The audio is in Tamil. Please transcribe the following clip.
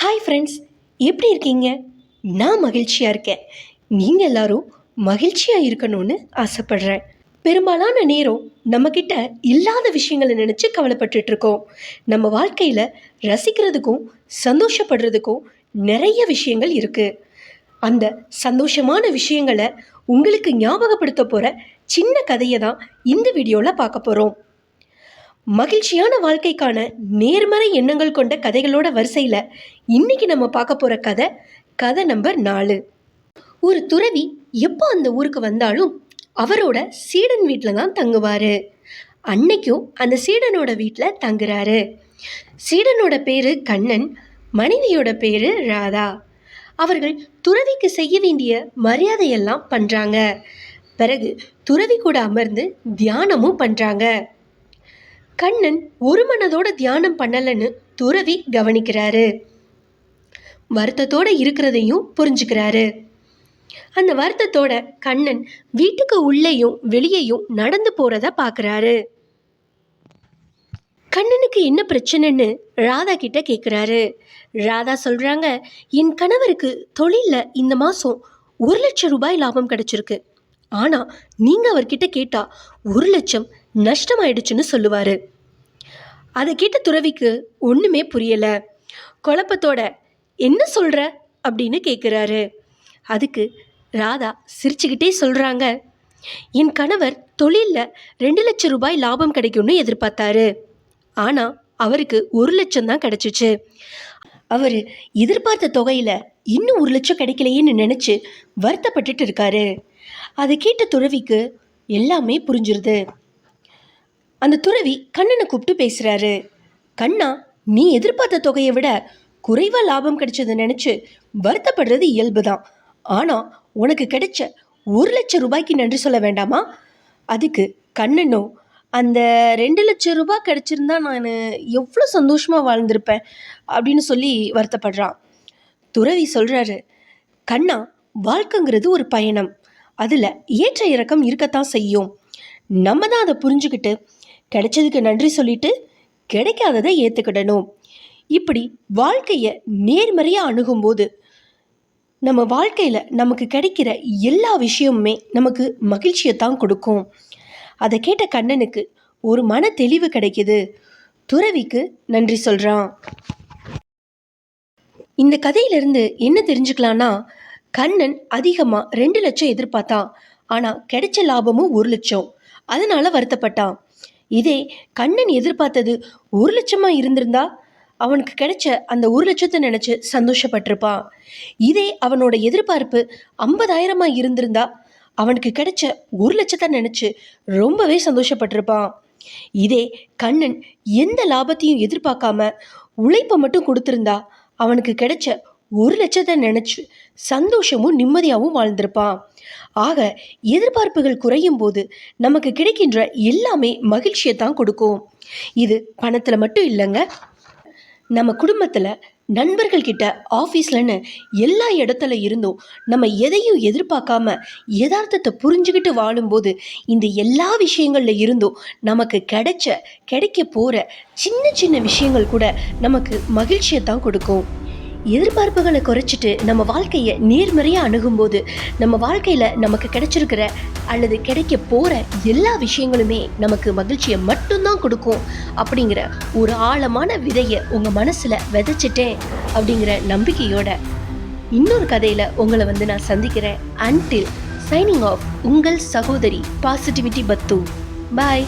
ஹாய் ஃப்ரெண்ட்ஸ், எப்படி இருக்கீங்க? நான் மகிழ்ச்சியாக இருக்கேன். நீங்கள் எல்லாரும் மகிழ்ச்சியாக இருக்கணும்னு ஆசைப்படுறேன். பெரும்பாலான நேரம் நம்மக்கிட்ட இல்லாத விஷயங்களை நினச்சி கவலைப்பட்டுட்ருக்கோம். நம்ம வாழ்க்கையில் ரசிக்கிறதுக்கும் சந்தோஷப்படுறதுக்கும் நிறைய விஷயங்கள் இருக்குது. அந்த சந்தோஷமான விஷயங்களை உங்களுக்கு ஞாபகப்படுத்த போகிற சின்ன கதையை தான் இந்த வீடியோவில் பார்க்க போகிறோம். மகிழ்ச்சியான வாழ்க்கைக்கான நேர்மறை எண்ணங்கள் கொண்ட கதைகளோட வரிசையில் இன்னைக்கு நம்ம பார்க்க போகிற கதை நம்பர் 4. ஒரு துறவி எப்போ அந்த ஊருக்கு வந்தாலும் அவரோட சீடன் வீட்டில் தான் தங்குவார். அன்னைக்கும் அந்த சீடனோட வீட்டில் தங்குறாரு. சீடனோட பேர் கண்ணன், மனைவியோட பேர் ராதா. அவர்கள் துறவிக்கு செய்ய வேண்டிய மரியாதையெல்லாம் பண்ணுறாங்க. பிறகு துறவி கூட அமர்ந்து தியானமும் பண்ணுறாங்க. கண்ணன் ஒரு மனதோட தியானம் பண்ணலன்னு துறவி கவனிக்கிறாரு. வருத்தத்தோட இருக்கிறதையும் புரிஞ்சுக்கிறாரு. அந்த வருத்தத்தோட கண்ணன் வீட்டுக்கு உள்ளேயும் வெளியேயும் நடந்து போறத பார்க்கறாரு. கண்ணனுக்கு என்ன பிரச்சனைன்னு ராதா கிட்ட கேட்குறாரு. ராதா சொல்றாங்க, என் கணவருக்கு தொழிலில் இந்த மாதம் 1,00,000 ரூபாய் லாபம் கிடைச்சிருக்கு. ஆனால் நீங்கள் அவர்கிட்ட கேட்டால் 1,00,000 நஷ்டமாயிடுச்சுன்னு சொல்லுவார். அதை கேட்ட துறவிக்கு ஒன்றுமே புரியலை. குழப்பத்தோட என்ன சொல்கிற அப்படின்னு கேட்குறாரு. அதுக்கு ராதா சிரிச்சுக்கிட்டே சொல்கிறாங்க, என் கணவர் தொழிலில் 2,00,000 ரூபாய் லாபம் கிடைக்கும்னு எதிர்பார்த்தாரு. ஆனால் அவருக்கு 1,00,000 தான் கிடைச்சிச்சு. அவர் எதிர்பார்த்த தொகையில் இன்னும் 1,00,000 கிடைக்கலையேன்னு நினச்சி வருத்தப்பட்டுட்டு இருக்காரு. அதை கேட்ட துறவிக்கு எல்லாமே புரிஞ்சிருது. அந்த துறவி கண்ணனை கூப்பிட்டு பேசுகிறாரு. கண்ணா, நீ எதிர்பார்த்த தொகையை விட குறைவாக லாபம் கிடைச்சதை நினச்சி வருத்தப்படுறது இயல்பு தான். ஆனால் உனக்கு கிடைச்ச 1,00,000 ரூபாய்க்கு நன்றி சொல்ல வேண்டாமா? அதுக்கு கண்ணனோ, அந்த 2,00,000 ரூபாய் கிடைச்சிருந்தா நான் எவ்வளோ சந்தோஷமாக வாழ்ந்திருப்பேன் அப்படின்னு சொல்லி வருத்தப்படுறான். துறவி சொல்கிறாரு, கண்ணா, வாழ்க்கைங்கிறது ஒரு பயணம். அதில் ஏற்ற இறக்கம் இருக்கத்தான் செய்யும். நம்ம தான் அதை புரிஞ்சுக்கிட்டு கிடைச்சதுக்கு நன்றி சொல்லிட்டு கிடைக்காததை ஏற்றுக்கிடணும். இப்படி வாழ்க்கையை நேர்மறையாக அணுகும்போது நம்ம வாழ்க்கையில் நமக்கு கிடைக்கிற எல்லா விஷயமுமே நமக்கு மகிழ்ச்சியை தான் கொடுக்கும். அதை கேட்ட கண்ணனுக்கு ஒரு மன தெளிவு கிடைக்குது. துறவிக்கு நன்றி சொல்கிறான். இந்த கதையிலிருந்து என்ன தெரிஞ்சுக்கலான்னா, கண்ணன் அதிகமாக 2,00,000 எதிர்பார்த்தான். ஆனால் கிடைச்ச லாபமும் 1,00,000. அதனால் வருத்தப்பட்டான். இதே கண்ணன் எதிர்பார்த்தது 1,00,000 இருந்திருந்தா அவனுக்கு கிடைச்ச அந்த 1,00,000 நினச்சி சந்தோஷப்பட்டிருப்பான். இதே அவனோட எதிர்பார்ப்பு 50,000 இருந்திருந்தா அவனுக்கு கிடைச்ச 1,00,000 நினச்சி ரொம்பவே சந்தோஷப்பட்டிருப்பான். இதே கண்ணன் எந்த லாபத்தையும் எதிர்பார்க்காம உழைப்பை மட்டும் கொடுத்துருந்தா அவனுக்கு கிடைச்ச 1,00,000 நினச்சி சந்தோஷமும் நிம்மதியாகவும் வாழ்ந்திருப்பான். ஆக எதிர்பார்ப்புகள் குறையும் போது நமக்கு கிடைக்கின்ற எல்லாமே மகிழ்ச்சியை தான் கொடுக்கும். இது பணத்தில் மட்டும் இல்லைங்க, நம்ம குடும்பத்தில், நண்பர்கள்கிட்ட, ஆஃபீஸ்லன்னு எல்லா இடத்துல இருந்தும் நம்ம எதையும் எதிர்பார்க்காம யதார்த்தத்தை புரிஞ்சுக்கிட்டு வாழும்போது இந்த எல்லா விஷயங்களில் இருந்தும் நமக்கு கிடைக்க போகிற சின்ன சின்ன விஷயங்கள் கூட நமக்கு மகிழ்ச்சியை தான் கொடுக்கும். எதிர்பார்ப்புகளை குறைச்சிட்டு நம்ம வாழ்க்கையை நேர்மறையாக அணுகும்போது நம்ம வாழ்க்கையில் நமக்கு கிடைச்சிருக்கிற அல்லது கிடைக்க போகிற எல்லா விஷயங்களுமே நமக்கு மகிழ்ச்சியை மட்டும்தான் கொடுக்கும் அப்படிங்கிற ஒரு ஆழமான விதையை உங்கள் மனசில் விதைச்சிட்டேன் அப்படிங்கிற நம்பிக்கையோட இன்னொரு கதையில் உங்களை நான் சந்திக்கிறேன். அன்டில் சைனிங் ஆஃப், உங்கள் சகோதரி பாசிட்டிவிட்டி பத்து. பாய்.